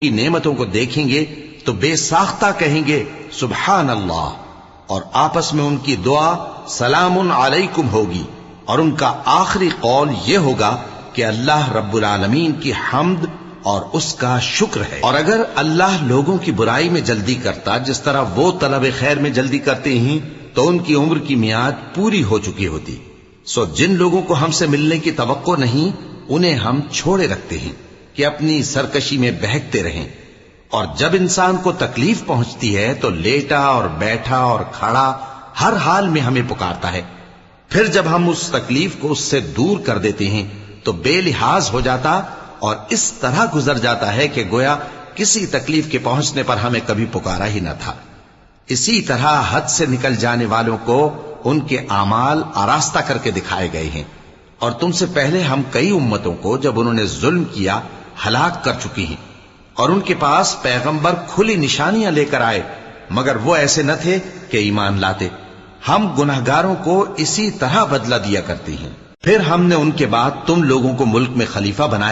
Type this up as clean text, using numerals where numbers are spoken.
کی نعمتوں کو دیکھیں گے تو بے ساختہ کہیں گے سبحان اللہ، اور آپس میں ان کی دعا سلام علیکم ہوگی، اور ان کا آخری قول یہ ہوگا کہ اللہ رب العالمین کی حمد اور اس کا شکر ہے۔ اور اگر اللہ لوگوں کی برائی میں جلدی کرتا جس طرح وہ طلب خیر میں جلدی کرتے ہیں تو ان کی عمر کی میعاد پوری ہو چکی ہوتی۔ سو جن لوگوں کو ہم سے ملنے کی توقع نہیں انہیں ہم چھوڑے رکھتے ہیں کہ اپنی سرکشی میں بہکتے رہیں، اور جب انسان کو تکلیف پہنچتی ہے تو لیٹا اور بیٹھا اور کھڑا ہر حال میں ہمیں پکارتا ہے، پھر جب ہم اس تکلیف کو اس سے دور کر دیتے ہیں تو بے لحاظ ہو جاتا اور اس طرح گزر جاتا ہے کہ گویا کسی تکلیف کے پہنچنے پر ہمیں کبھی پکارا ہی نہ تھا۔ اسی طرح حد سے نکل جانے والوں کو ان کے اعمال آراستہ کر کے دکھائے گئے ہیں، اور تم سے پہلے ہم کئی امتوں کو جب انہوں نے ظلم کیا ہلاک کر چکی ہیں، اور ان کے پاس پیغمبر کھلی نشانیاں لے کر آئے مگر وہ ایسے نہ تھے کہ ایمان لاتے۔ ہم گناہگاروں کو اسی طرح بدلہ دیا کرتے ہیں۔ پھر ہم نے ان کے بعد تم لوگوں کو ملک میں خلیفہ بنایا